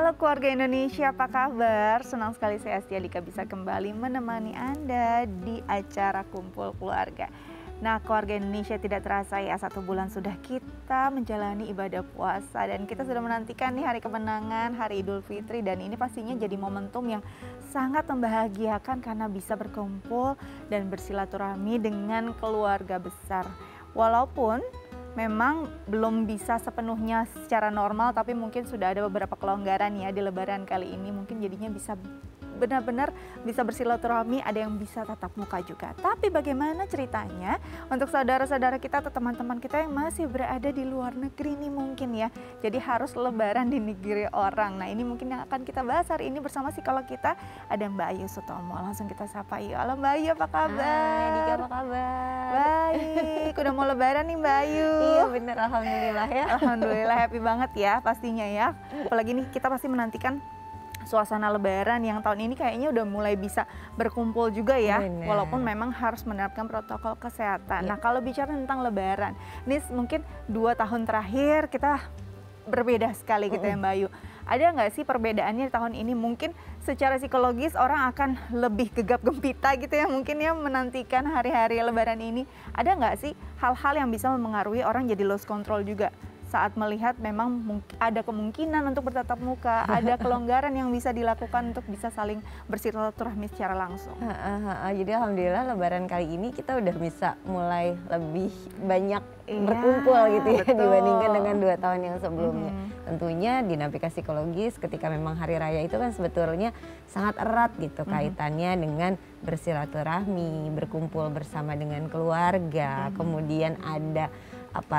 Halo keluarga Indonesia, apa kabar? Senang sekali saya Astia Dika bisa kembali menemani Anda di acara Kumpul Keluarga. Nah, keluarga Indonesia, tidak terasa ya 1 bulan sudah kita menjalani ibadah puasa dan kita sudah menantikan nih hari kemenangan, hari Idul Fitri, dan ini pastinya jadi momentum yang sangat membahagiakan karena bisa berkumpul dan bersilaturahmi dengan keluarga besar. Walaupun memang belum bisa sepenuhnya secara normal, tapi mungkin sudah ada beberapa kelonggaran ya di Lebaran kali ini. Mungkin jadinya bisa benar-benar bisa bersilaturahmi, ada yang bisa tatap muka juga. Tapi bagaimana ceritanya untuk saudara-saudara kita atau teman-teman kita yang masih berada di luar negeri nih mungkin ya. Jadi harus lebaran di negeri orang. Nah, ini mungkin yang akan kita bahas hari ini bersama psikolog kita, ada Mbak Ayu Sutomo. Langsung kita sapa yuk. Halo Mbak Ayu, apa kabar? Hai Dika, apa kabar? Baik, udah mau lebaran nih Mbak Ayu. Iya bener, alhamdulillah ya. Alhamdulillah, happy banget ya pastinya ya. Apalagi nih kita pasti menantikan suasana lebaran yang tahun ini kayaknya udah mulai bisa berkumpul juga ya. Bener. Walaupun memang harus menerapkan protokol kesehatan. Ya. Nah, kalau bicara tentang lebaran, ini mungkin 2 tahun terakhir kita berbeda sekali gitu ya Mbak Ayu. Ada nggak sih perbedaannya tahun ini? Mungkin secara psikologis orang akan lebih gegap gempita gitu ya mungkin ya menantikan hari-hari lebaran ini. Ada nggak sih hal-hal yang bisa mempengaruhi orang jadi lost control juga saat melihat memang ada kemungkinan untuk bertatap muka, ada kelonggaran yang bisa dilakukan untuk bisa saling bersilaturahmi secara langsung? Jadi alhamdulillah lebaran kali ini kita udah bisa mulai lebih banyak berkumpul gitu ya, betul, dibandingkan dengan 2 tahun yang sebelumnya. Tentunya dinamika psikologis ketika memang hari raya itu kan sebetulnya sangat erat gitu kaitannya dengan bersilaturahmi, berkumpul bersama dengan keluarga, kemudian ada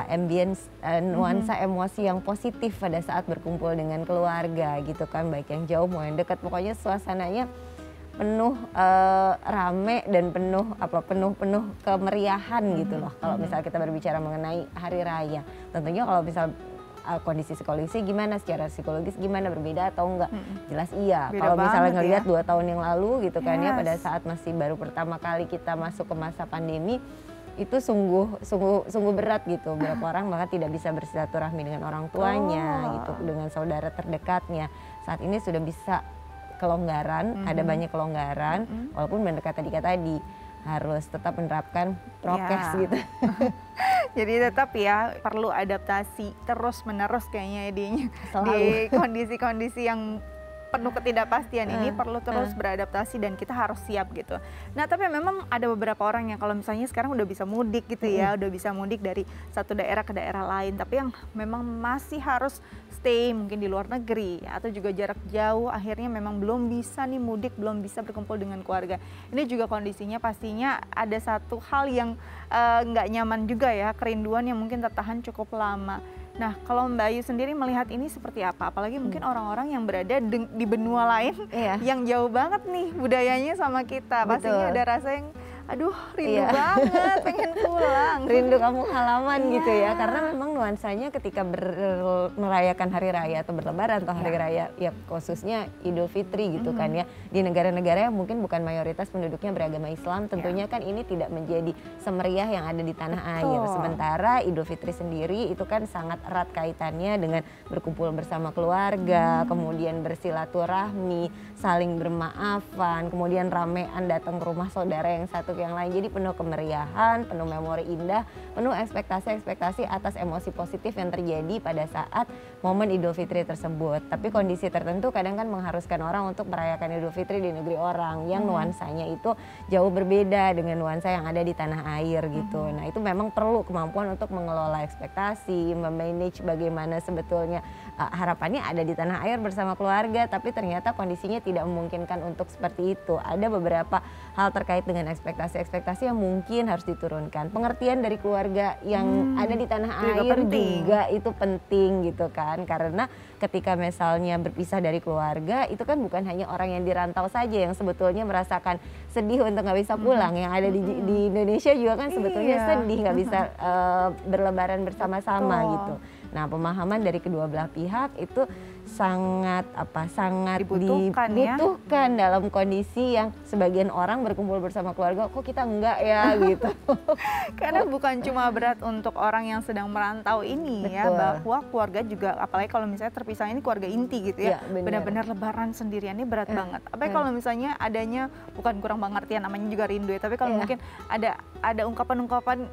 ambience, nuansa emosi yang positif pada saat berkumpul dengan keluarga gitu kan, baik yang jauh mau yang dekat, pokoknya suasananya penuh rame dan penuh kemeriahan gitu loh. Kalau misal kita berbicara mengenai hari raya, tentunya kalau misal kondisi psikologis gimana, secara psikologis gimana, berbeda atau enggak? Jelas iya. Kalau misalnya ngelihat ya 2 tahun yang lalu gitu kan ya, pada saat masih baru pertama kali kita masuk ke masa pandemi, itu sungguh berat gitu. Beberapa orang bahkan tidak bisa bersilaturahmi dengan orang tuanya gitu, dengan saudara terdekatnya. Saat ini sudah bisa kelonggaran, ada banyak kelonggaran, walaupun benar kata Dika tadi harus tetap menerapkan prokes gitu. Jadi tetap ya perlu adaptasi terus menerus kayaknya di kondisi-kondisi yang penuh ketidakpastian ini, perlu terus beradaptasi dan kita harus siap gitu. Nah, tapi memang ada beberapa orang yang kalau misalnya sekarang udah bisa mudik gitu ya, udah bisa mudik dari satu daerah ke daerah lain, tapi yang memang masih harus stay mungkin di luar negeri atau juga jarak jauh, akhirnya memang belum bisa nih mudik, belum bisa berkumpul dengan keluarga. Ini juga kondisinya pastinya ada satu hal yang nggak nyaman juga ya, kerinduan yang mungkin tertahan cukup lama. Nah, kalau Mbak Ayu sendiri melihat ini seperti apa? Apalagi mungkin orang-orang yang berada di benua lain yang jauh banget nih budayanya sama kita. Pastinya ada rasa yang aduh rindu banget, pengen pulang. Rindu kampung halaman gitu ya, karena memang nuansanya ketika merayakan hari raya atau berlebaran atau hari raya ya khususnya Idul Fitri gitu kan ya. Di negara-negara yang mungkin bukan mayoritas penduduknya beragama Islam, tentunya kan ini tidak menjadi semeriah yang ada di tanah air. Sementara Idul Fitri sendiri itu kan sangat erat kaitannya dengan berkumpul bersama keluarga, kemudian bersilaturahmi, saling bermaafan, kemudian ramean datang ke rumah saudara yang satu yang lain. Jadi penuh kemeriahan, penuh memori indah, penuh ekspektasi-ekspektasi atas emosi positif yang terjadi pada saat momen Idul Fitri tersebut. Tapi kondisi tertentu kadang kan mengharuskan orang untuk merayakan Idul Fitri di negeri orang yang nuansanya itu jauh berbeda dengan nuansa yang ada di tanah air gitu. Nah, itu memang perlu kemampuan untuk mengelola ekspektasi, memanage bagaimana sebetulnya harapannya ada di tanah air bersama keluarga, tapi ternyata kondisinya tidak memungkinkan untuk seperti itu. Ada beberapa hal terkait dengan ekspektasi yang mungkin harus diturunkan. Pengertian dari keluarga yang ada di tanah air juga itu penting gitu kan. Karena ketika misalnya berpisah dari keluarga, itu kan bukan hanya orang yang dirantau saja yang sebetulnya merasakan sedih untuk nggak bisa pulang. Yang ada di Indonesia juga kan sebetulnya sedih nggak bisa berlebaran bersama-sama gitu. Nah, pemahaman dari kedua belah pihak itu sangat dibutuhkan dalam kondisi yang sebagian orang berkumpul bersama keluarga, kok kita enggak ya gitu. Karena bukan cuma berat untuk orang yang sedang merantau ini ya, bahwa keluarga juga, apalagi kalau misalnya terpisah ini keluarga inti gitu ya, benar-benar lebaran sendirian ini berat banget. Apalagi kalau misalnya adanya, bukan kurang pengertian, namanya juga rindu ya, tapi kalau mungkin ada ungkapan-ungkapan,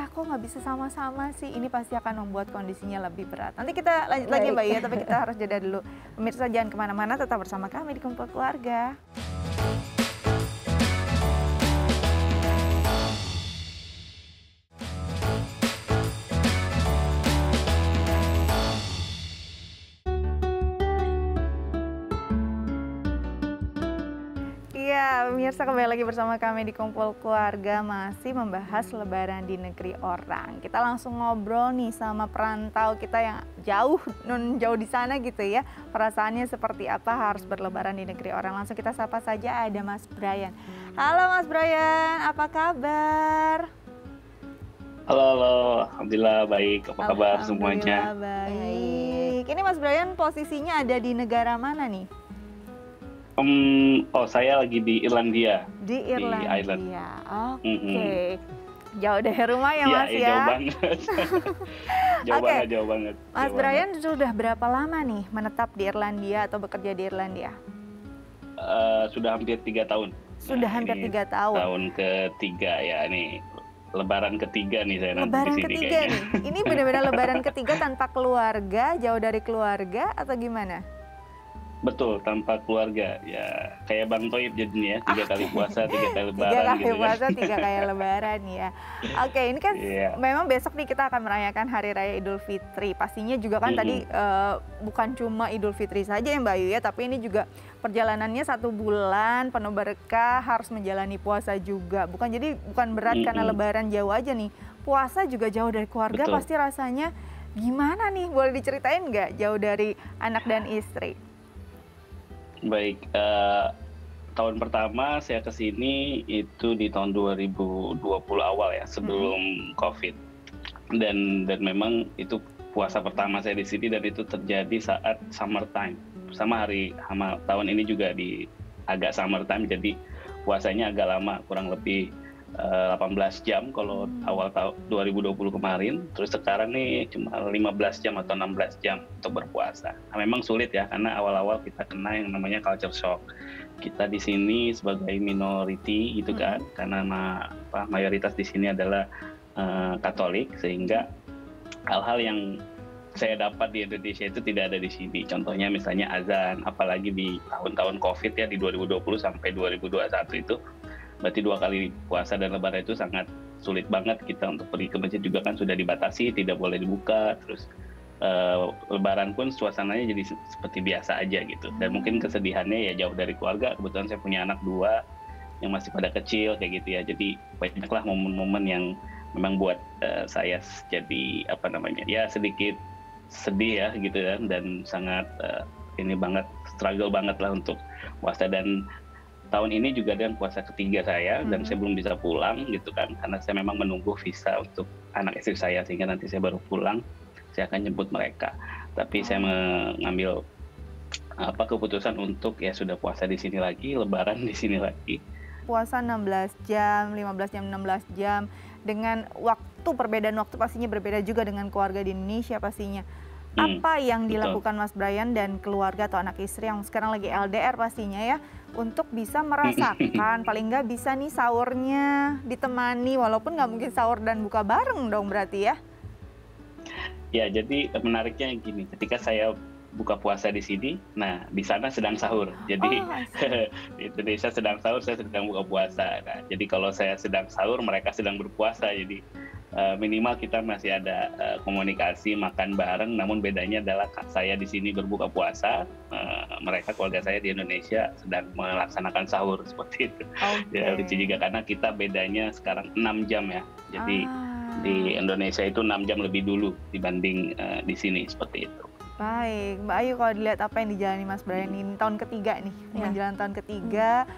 kok nggak bisa sama-sama sih, ini pasti akan membuat kondisinya lebih berat. Nanti kita lanjut lagi Mbak ya, tapi kita harus jeda dulu. Pemirsa jangan kemana-mana, tetap bersama kami di Kumpul Keluarga. Iya, pemirsa kembali lagi bersama kami di Kumpul Keluarga, masih membahas lebaran di negeri orang. Kita langsung ngobrol nih sama perantau kita yang jauh di sana gitu ya. Perasaannya seperti apa harus berlebaran di negeri orang. Langsung kita sapa saja, ada Mas Brian. Halo Mas Brian, apa kabar? Halo, alhamdulillah baik. Apa kabar semuanya? Alhamdulillah baik. Ini Mas Brian posisinya ada di negara mana nih? Saya lagi di Irlandia. Di Irlandia, oke. Jauh dari rumah ya Mas ya? Jauh banget. Jauh banget. Mas Brian sudah berapa lama nih menetap di Irlandia atau bekerja di Irlandia? Sudah hampir 3 tahun. Sudah hampir 3 tahun? Tahun ketiga ya, nih lebaran ketiga nih saya nanti di sini. Lebaran ketiga nih? Ini benar-benar lebaran ketiga tanpa keluarga, jauh dari keluarga atau gimana? Betul, tanpa keluarga. Ya kayak Bang Toib jadinya ya, 3 kali puasa, 3 kali lebaran. 3 kali puasa, 3 kali lebaran ya. Oke, ini kan memang besok nih kita akan merayakan Hari Raya Idul Fitri. Pastinya juga kan tadi bukan cuma Idul Fitri saja ya Mbak Ayu ya, tapi ini juga perjalanannya 1 bulan penuh berkah, harus menjalani puasa juga. Bukan berat karena lebaran jauh aja nih. Puasa juga jauh dari keluarga. Betul. Pasti rasanya gimana nih? Boleh diceritain nggak jauh dari anak dan istri? Baik, tahun pertama saya ke sini itu di tahun 2020 awal ya, sebelum COVID. Dan memang itu puasa pertama saya di sini, dan itu terjadi saat summertime. Sama tahun ini juga di agak summertime, jadi puasanya agak lama, kurang lebih 18 jam kalau awal tahun 2020 kemarin. Terus sekarang nih cuma 15 jam atau 16 jam untuk berpuasa. Nah, memang sulit ya, karena awal-awal kita kena yang namanya culture shock. Kita di sini sebagai minority gitu kan, karena mayoritas di sini adalah Katolik, sehingga hal-hal yang saya dapat di Indonesia itu tidak ada di sini. Contohnya misalnya azan, apalagi di tahun-tahun COVID ya, di 2020 sampai 2021 itu. Berarti 2 kali puasa dan lebaran itu sangat sulit banget kita untuk pergi ke masjid juga kan sudah dibatasi, tidak boleh dibuka. Terus lebaran pun suasananya jadi seperti biasa aja gitu. Dan mungkin kesedihannya ya jauh dari keluarga. Kebetulan saya punya anak 2 yang masih pada kecil kayak gitu ya. Jadi banyaklah momen-momen yang memang buat saya jadi ya sedikit sedih ya gitu kan, dan sangat struggle banget lah untuk puasa. Dan tahun ini juga dengan puasa ketiga saya, dan saya belum bisa pulang gitu kan, karena saya memang menunggu visa untuk anak istri saya, sehingga nanti saya baru pulang, saya akan jemput mereka. Tapi saya mengambil keputusan untuk ya sudah puasa di sini lagi, lebaran di sini lagi. Puasa 16 jam, 15 jam, 16 jam, dengan perbedaan waktu pastinya berbeda juga dengan keluarga di Indonesia pastinya. Apa yang dilakukan Mas Brian dan keluarga atau anak istri yang sekarang lagi LDR pastinya ya, untuk bisa merasakan paling nggak bisa nih sahurnya ditemani, walaupun nggak mungkin sahur dan buka bareng dong berarti ya? Ya, jadi menariknya gini, ketika saya buka puasa di sini, nah di sana sedang sahur. Jadi di Indonesia sedang sahur, saya sedang buka puasa. Nah, jadi kalau saya sedang sahur, mereka sedang berpuasa. Jadi minimal kita masih ada komunikasi, makan bareng. Namun bedanya adalah saya di sini berbuka puasa, mereka keluarga saya di Indonesia sedang melaksanakan sahur seperti itu. Ya, lucu juga karena kita bedanya sekarang 6 jam ya. Jadi di Indonesia itu 6 jam lebih dulu dibanding di sini seperti itu. Baik, Mbak Ayu, kalau dilihat apa yang dijalani Mas Brian ini tahun ketiga nih, menjelang tahun ketiga,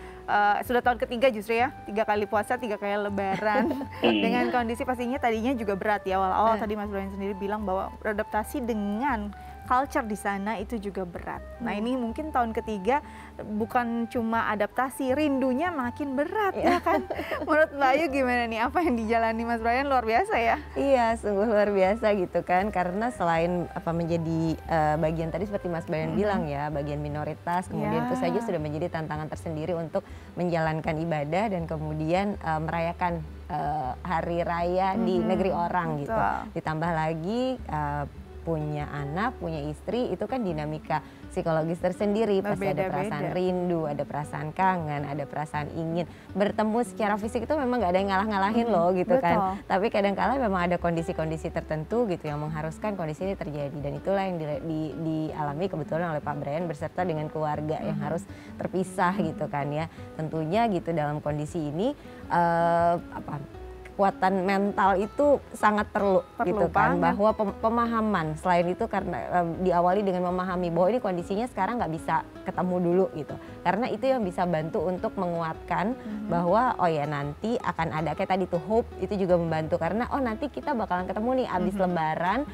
sudah tahun ketiga justru ya, 3 kali puasa, 3 kali lebaran, dengan kondisi pastinya tadinya juga berat ya, awal-awal tadi Mas Brian sendiri bilang bahwa beradaptasi dengan culture di sana itu juga berat. Nah ini mungkin tahun ketiga bukan cuma adaptasi, rindunya makin berat ya kan. Menurut Mbak Ayu gimana nih, apa yang dijalani Mas Brian luar biasa ya? Iya, sungguh luar biasa gitu kan, karena selain menjadi bagian tadi seperti Mas Brian bilang ya, bagian minoritas, kemudian itu saja sudah menjadi tantangan tersendiri untuk menjalankan ibadah dan kemudian merayakan hari raya di negeri orang gitu. Ditambah lagi punya anak, punya istri, itu kan dinamika psikologis tersendiri. Pasti ada perasaan rindu, ada perasaan kangen, ada perasaan ingin bertemu secara fisik. Itu memang gak ada yang ngalah-ngalahin loh gitu kan. Tapi kadang-kala memang ada kondisi-kondisi tertentu gitu yang mengharuskan kondisi ini terjadi. Dan itulah yang dialami kebetulan oleh Pak Brian berserta dengan keluarga yang harus terpisah gitu kan ya. Tentunya gitu dalam kondisi ini kekuatan mental itu sangat perlu gitu kan, bahwa pemahaman selain itu karena diawali dengan memahami bahwa ini kondisinya sekarang nggak bisa ketemu dulu gitu, karena itu yang bisa bantu untuk menguatkan bahwa oh ya nanti akan ada kayak tadi tuh hope, itu juga membantu karena oh nanti kita bakalan ketemu nih abis lebaran,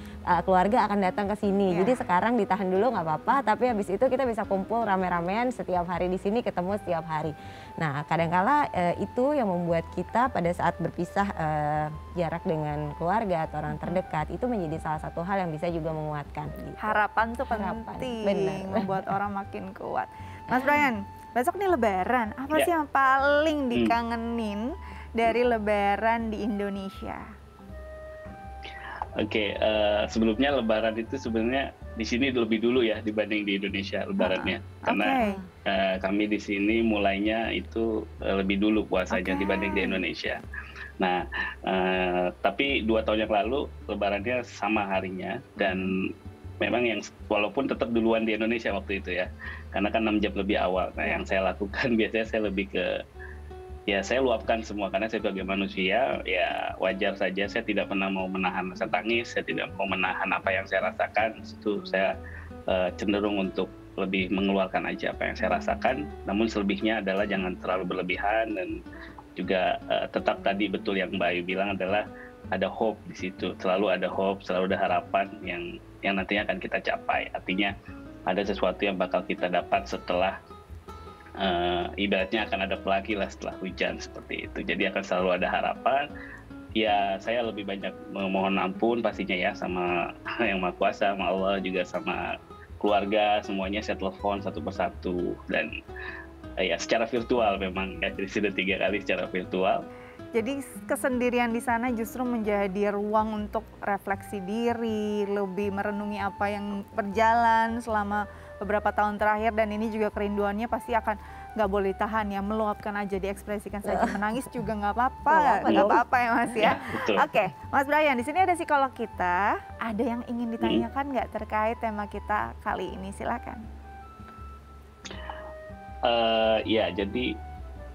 keluarga akan datang ke sini, jadi sekarang ditahan dulu nggak apa-apa, tapi habis itu kita bisa kumpul rame-ramean setiap hari di sini, ketemu setiap hari. Nah kadangkala itu yang membuat kita pada saat berpisah jarak dengan keluarga atau orang terdekat itu menjadi salah satu hal yang bisa juga menguatkan. Gitu. Harapan tuh penting, membuat orang makin kuat. Mas Brian, besok nih Lebaran, apa sih yang paling dikangenin dari Lebaran di Indonesia? Oke, sebelumnya Lebaran itu sebenarnya di sini lebih dulu ya dibanding di Indonesia Lebarannya, karena kami di sini mulainya itu lebih dulu puasanya dibanding di Indonesia. Nah, tapi 2 tahun yang lalu Lebarannya sama harinya dan memang yang walaupun tetap duluan di Indonesia waktu itu ya, karena kan 6 jam lebih awal. Nah, yang saya lakukan biasanya saya lebih ke ya saya luapkan semua karena saya sebagai manusia ya wajar saja saya tidak pernah mau menahan rasa tangis, saya tidak mau menahan apa yang saya rasakan. Itu saya cenderung untuk lebih mengeluarkan aja apa yang saya rasakan. Namun selebihnya adalah jangan terlalu berlebihan dan juga tetap tadi betul yang Mbak Ayu bilang adalah ada hope di situ, selalu ada hope, selalu ada harapan yang nantinya akan kita capai. Artinya ada sesuatu yang bakal kita dapat setelah ibaratnya akan ada pelangi lah setelah hujan seperti itu. Jadi akan selalu ada harapan. Ya saya lebih banyak memohon ampun pastinya ya sama Yang Maha Kuasa, sama Allah juga sama keluarga semuanya saya telepon satu persatu dan ya secara virtual memang ya, jadi sudah 3 kali secara virtual. Jadi kesendirian di sana justru menjadi ruang untuk refleksi diri, lebih merenungi apa yang berjalan selama beberapa tahun terakhir dan ini juga kerinduannya pasti akan nggak boleh tahan ya, meluapkan aja, diekspresikan saja, menangis juga nggak apa-apa, nggak apa-apa ya Mas ya. Oke, Mas Brian, di sini ada psikolog kita, ada yang ingin ditanyakan nggak terkait tema kita kali ini, silakan. Ya, jadi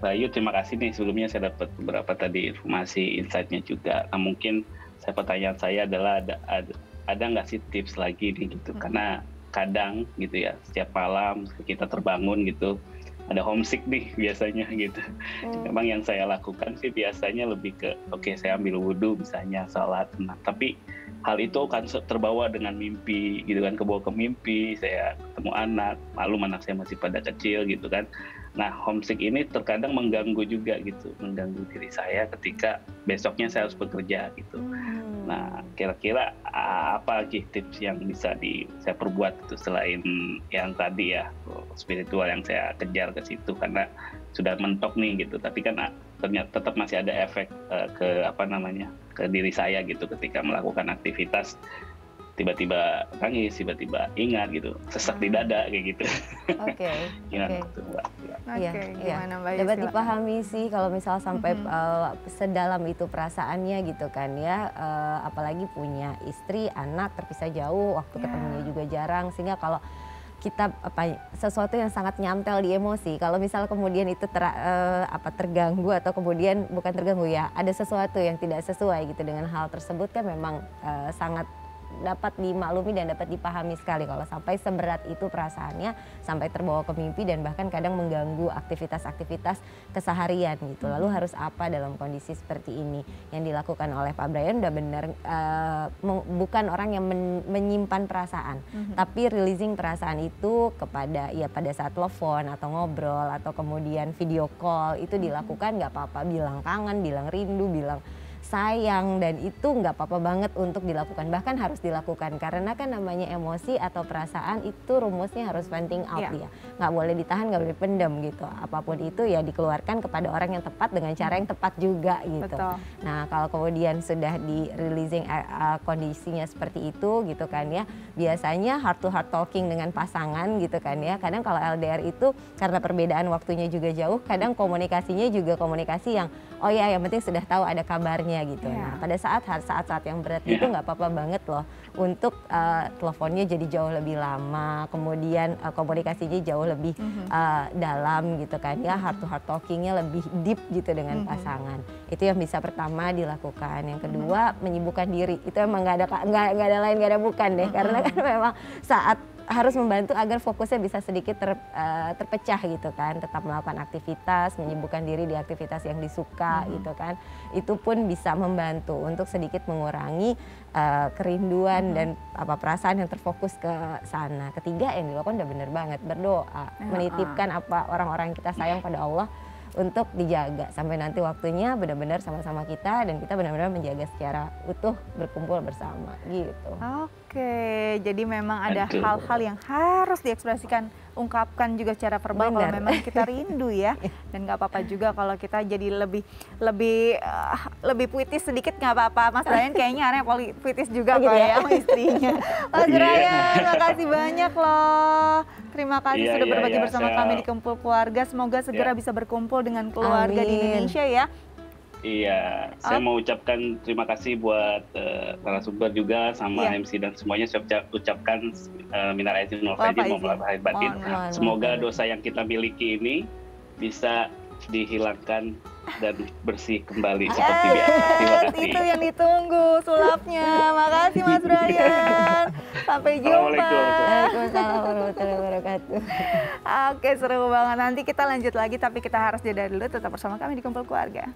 Mbak Ayu terima kasih nih sebelumnya saya dapat beberapa tadi informasi insight-nya juga. Nah, mungkin pertanyaan saya adalah ada nggak sih tips lagi nih gitu? Karena kadang gitu ya setiap malam kita terbangun gitu ada homesick nih biasanya gitu. Memang yang saya lakukan sih biasanya lebih ke oke, saya ambil wudhu misalnya, sholat, nah tapi hal itu kan terbawa dengan mimpi gitu kan, kebawa ke mimpi, saya ketemu anak, malum anak saya masih pada kecil gitu kan. Nah homesick ini terkadang mengganggu juga gitu, mengganggu diri saya ketika besoknya saya harus bekerja gitu. Nah kira-kira apa lagi tips yang bisa saya perbuat itu selain yang tadi ya spiritual yang saya kejar ke situ karena sudah mentok nih gitu, tapi kan ternyata tetap masih ada efek ke diri saya gitu ketika melakukan aktivitas, tiba-tiba nangis, tiba-tiba ingat gitu, sesak di dada kayak gitu. Gimana tuh Mbak? Gimana Mbak? Dapat dipahami sih kalau misal sampai sedalam itu perasaannya gitu kan ya, apalagi punya istri, anak terpisah jauh, waktu ketemunya juga jarang, sehingga kalau kita sesuatu yang sangat nyampel di emosi, kalau misal kemudian itu terganggu atau kemudian bukan terganggu ya, ada sesuatu yang tidak sesuai gitu dengan hal tersebut kan memang sangat dapat dimaklumi dan dapat dipahami sekali kalau sampai seberat itu perasaannya, sampai terbawa ke mimpi dan bahkan kadang mengganggu aktivitas-aktivitas keseharian gitu. Lalu harus apa dalam kondisi seperti ini? Yang dilakukan oleh Pak Brian udah benar, bukan orang yang menyimpan perasaan, tapi releasing perasaan itu kepada ya pada saat telepon atau ngobrol atau kemudian video call itu dilakukan, nggak apa-apa, bilang kangen, bilang rindu, bilang sayang, dan itu nggak apa-apa banget untuk dilakukan, bahkan harus dilakukan karena kan namanya emosi atau perasaan itu rumusnya harus venting out ya, nggak boleh ditahan, nggak boleh pendam gitu, apapun itu ya dikeluarkan kepada orang yang tepat dengan cara yang tepat juga gitu. Betul. Nah kalau kemudian sudah di releasing kondisinya seperti itu gitu kan ya, biasanya heart to heart talking dengan pasangan gitu kan ya, kadang kalau LDR itu karena perbedaan waktunya juga jauh, kadang komunikasinya juga komunikasi yang oh ya yang penting sudah tahu ada kabarnya gitu. Nah pada saat-saat yang berat itu nggak apa-apa banget loh untuk teleponnya jadi jauh lebih lama, kemudian komunikasinya jauh lebih dalam gitu kan ya, heart to heart talkingnya lebih deep gitu dengan pasangan. Itu yang bisa pertama dilakukan. Yang kedua menyibukkan diri, itu emang nggak ada lain nggak ada bukan deh, karena kan memang saat harus membantu agar fokusnya bisa sedikit terpecah gitu kan, tetap melakukan aktivitas, menyibukkan diri di aktivitas yang disuka gitu kan, itu pun bisa membantu untuk sedikit mengurangi kerinduan dan perasaan yang terfokus ke sana. Ketiga yang dilakukan udah bener banget, berdoa, menitipkan apa orang-orang kita sayang pada Allah untuk dijaga sampai nanti waktunya benar-benar sama-sama kita dan kita benar-benar menjaga secara utuh, berkumpul bersama gitu. Oke, jadi memang ada hal-hal yang harus diekspresikan, ungkapkan juga secara verbal kalau memang kita rindu ya. Dan nggak apa-apa juga kalau kita jadi lebih puitis sedikit, nggak apa-apa. Mas Brian kayaknya aneh puitis juga kok ya sama istrinya. Mas Brian, makasih banyak loh. Terima kasih sudah berbagi bersama kami di Kumpul Keluarga. Semoga segera bisa berkumpul dengan keluarga di Indonesia ya. Iya, saya mau ucapkan terima kasih buat narasumber juga sama MC dan semuanya. Saya ucapkan minal aidin wal faizin, mohon lahir batin. Semoga dosa yang kita miliki ini bisa dihilangkan dan bersih kembali seperti biasa. Terima kasih. Itu yang ditunggu sulapnya. Makasih Mas Brian. Sampai jumpa. Waalaikumsalam warahmatullahi wabarakatuh. Oke, seru banget. Nanti kita lanjut lagi, tapi kita harus jeda dulu. Tetap bersama kami di Kumpul Keluarga.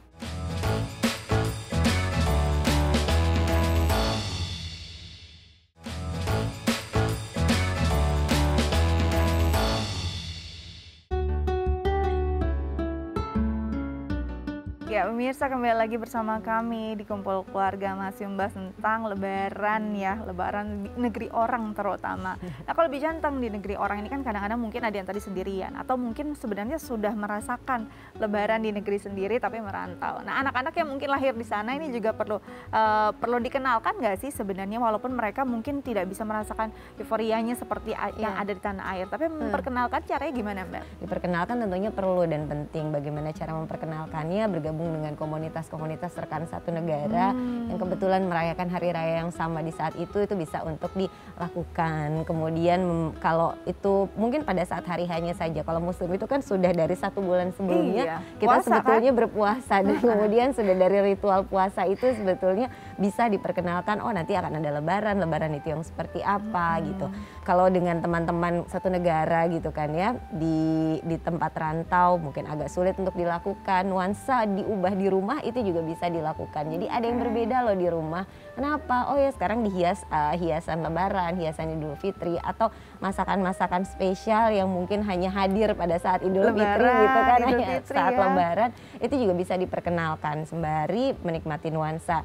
Ya, pemirsa kembali lagi bersama kami di Kumpul Keluarga, masih membahas tentang Lebaran ya, Lebaran di negeri orang terutama. Nah kalau bicara tentang di negeri orang ini kan kadang-kadang mungkin ada yang tadi sendirian atau mungkin sebenarnya sudah merasakan Lebaran di negeri sendiri tapi merantau. Nah anak-anak yang mungkin lahir di sana ini juga perlu dikenalkan nggak sih sebenarnya, walaupun mereka mungkin tidak bisa merasakan euforianya seperti yang ada di tanah air, tapi memperkenalkan caranya gimana Mbak? Diperkenalkan tentunya perlu dan penting. Bagaimana cara memperkenalkannya, bergabung dengan komunitas-komunitas rekan satu negara yang kebetulan merayakan hari raya yang sama di saat itu bisa untuk dilakukan. Kemudian kalau itu mungkin pada saat hari hanya saja, kalau muslim itu kan sudah dari 1 bulan sebelumnya kita puasa, sebetulnya berpuasa dan kemudian sudah dari ritual puasa itu sebetulnya bisa diperkenalkan, oh nanti akan ada lebaran itu yang seperti apa gitu. Kalau dengan teman-teman satu negara gitu kan ya, di tempat rantau mungkin agak sulit untuk dilakukan, nuansa diubah di rumah itu juga bisa dilakukan. Jadi ada yang berbeda loh di rumah. Kenapa? Oh ya sekarang dihias hiasan lebaran, hiasan Idul Fitri, atau masakan-masakan spesial yang mungkin hanya hadir pada saat Idul Fitri gitu kan, saat lebaran itu juga bisa diperkenalkan sembari menikmati nuansa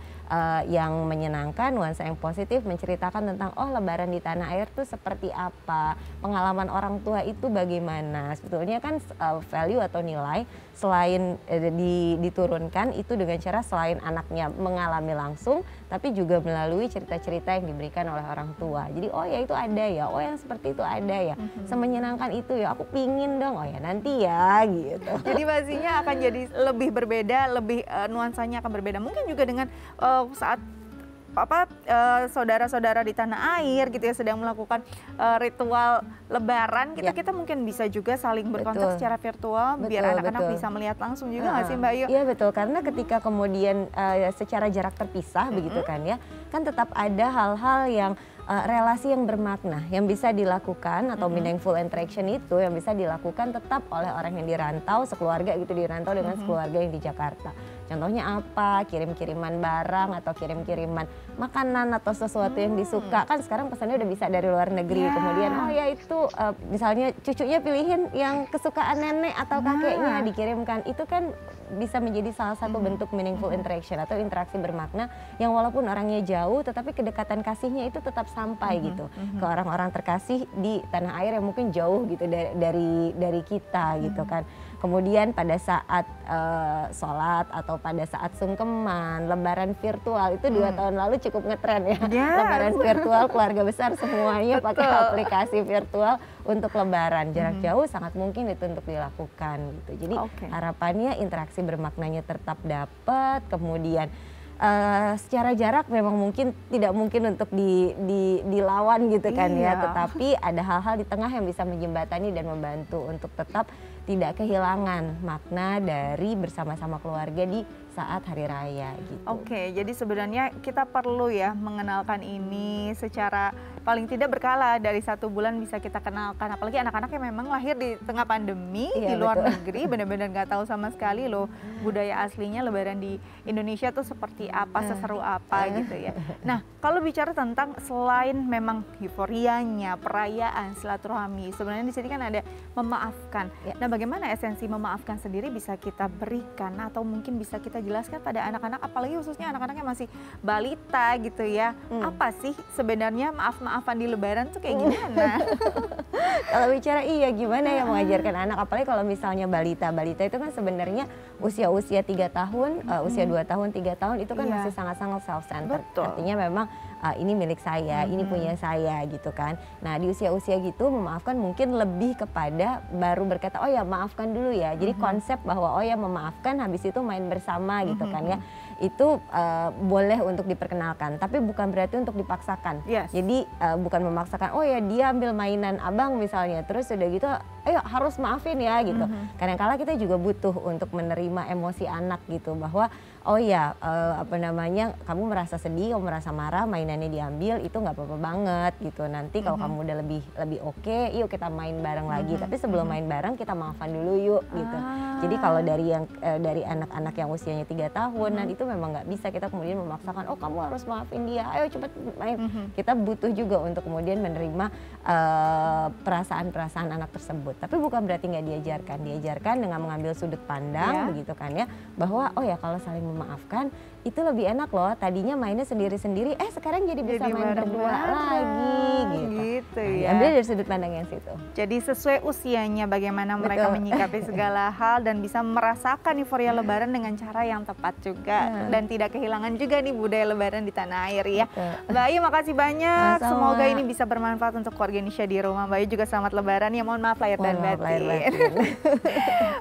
yang menyenangkan, nuansa yang positif, menceritakan tentang oh lebaran di tanah air tuh seperti apa, pengalaman orang tua itu bagaimana. Sebetulnya kan value atau nilai selain diturunkan itu dengan cara selain anaknya mengalami langsung, tapi juga melalui cerita-cerita yang diberikan oleh orang tua. Jadi oh ya itu ada ya, oh yang seperti itu ada ya, semenyenangkan itu ya, aku pingin dong, oh ya nanti ya gitu. Jadi pastinya akan jadi lebih berbeda, lebih nuansanya akan berbeda. Mungkin juga dengan saat saudara-saudara di tanah air gitu ya sedang melakukan ritual Lebaran, kita mungkin bisa juga saling berkontak secara virtual biar anak-anak bisa melihat langsung juga nggak sih Mbak Ayu? Iya betul, karena ketika kemudian secara jarak terpisah begitu kan ya, kan tetap ada hal-hal yang relasi yang bermakna yang bisa dilakukan atau meaningful interaction itu yang bisa dilakukan tetap oleh orang yang dirantau sekeluarga gitu, dirantau dengan sekeluarga yang di Jakarta. Contohnya apa? Kirim-kiriman barang atau kirim-kiriman makanan atau sesuatu yang disuka. Kan sekarang pesannya udah bisa dari luar negeri. Kemudian oh ya itu misalnya cucunya pilihin yang kesukaan nenek atau kakeknya dikirimkan. Itu kan bisa menjadi salah satu bentuk meaningful interaction atau interaksi bermakna yang walaupun orangnya jauh tetapi kedekatan kasihnya itu tetap sampai gitu ke orang-orang terkasih di tanah air yang mungkin jauh gitu dari kita gitu kan. Kemudian pada saat sholat atau pada saat sungkeman, lebaran virtual itu 2 tahun lalu cukup ngetren ya. Lebaran virtual keluarga besar semuanya pakai aplikasi virtual untuk lebaran. Jarak jauh sangat mungkin itu untuk dilakukan gitu. Jadi harapannya interaksi bermaknanya tetap dapat, kemudian secara jarak memang mungkin tidak mungkin untuk dilawan gitu kan ya, tetapi ada hal-hal di tengah yang bisa menjembatani dan membantu untuk tetap tidak kehilangan makna dari bersama-sama keluarga di saat hari raya gitu. Oke, jadi sebenarnya kita perlu ya mengenalkan ini secara paling tidak berkala, dari 1 bulan bisa kita kenalkan, apalagi anak-anak yang memang lahir di tengah pandemi di luar negeri, benar-benar nggak tahu sama sekali loh budaya aslinya Lebaran di Indonesia tuh seperti apa, seseru apa gitu ya. Nah, kalau bicara tentang selain memang euforianya, perayaan, silaturahmi, sebenarnya di sini kan ada memaafkan. Nah, bagaimana esensi memaafkan sendiri bisa kita berikan atau mungkin bisa kita jelaskan pada anak-anak, apalagi khususnya anak-anak yang masih balita gitu ya. Apa sih sebenarnya maaf-maafan di Lebaran tuh kayak gimana? Kalau bicara gimana ya mengajarkan anak, apalagi kalau misalnya balita itu kan sebenarnya usia 3 tahun, usia 2 tahun, 3 tahun itu kan masih sangat-sangat self-centered. Artinya memang ini milik saya, ini punya saya gitu kan. Nah di usia-usia gitu memaafkan mungkin lebih kepada baru berkata oh ya maafkan dulu ya. Jadi konsep bahwa oh ya memaafkan habis itu main bersama gitu kan ya. Itu boleh untuk diperkenalkan, tapi bukan berarti untuk dipaksakan. Jadi bukan memaksakan, oh ya dia ambil mainan abang misalnya, terus udah gitu, ayo harus maafin ya gitu. Kadang-kala kita juga butuh untuk menerima emosi anak gitu, bahwa oh ya kamu merasa sedih, kamu merasa marah, mainannya diambil, itu nggak apa-apa banget gitu. Nanti kalau kamu udah lebih oke, yuk kita main bareng lagi. Tapi sebelum main bareng kita maafan dulu yuk gitu. Jadi kalau dari anak-anak yang usianya 3 tahun, nah itu memang nggak bisa kita kemudian memaksakan, oh kamu harus maafin dia, ayo cepet main. Kita butuh juga untuk kemudian menerima perasaan-perasaan anak tersebut. Tapi bukan berarti nggak diajarkan dengan mengambil sudut pandang begitu kan ya, bahwa oh ya kalau saling memaafkan itu lebih enak loh, tadinya mainnya sendiri-sendiri, sekarang jadi bisa main berdua lagi gitu ya. Ambil dari sudut pandang yang situ. Jadi sesuai usianya bagaimana mereka menyikapi segala hal dan bisa merasakan euforia Lebaran dengan cara yang tepat juga dan tidak kehilangan juga nih budaya Lebaran di tanah air ya. Mbak Ayu makasih banyak. Semoga ini bisa bermanfaat untuk keluarga Indonesia di rumah. Mbak Ayu juga selamat Lebaran ya, mohon maaf lahir dan batin.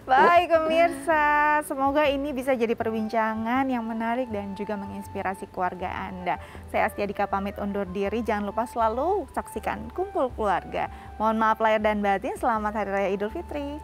Baik pemirsa, semoga ini bisa jadi perbincangan yang menarik dan juga menginspirasi keluarga Anda. Saya Astia Dika pamit undur diri, jangan lupa selalu saksikan Kumpul Keluarga. Mohon maaf lahir dan batin, selamat Hari Raya Idul Fitri.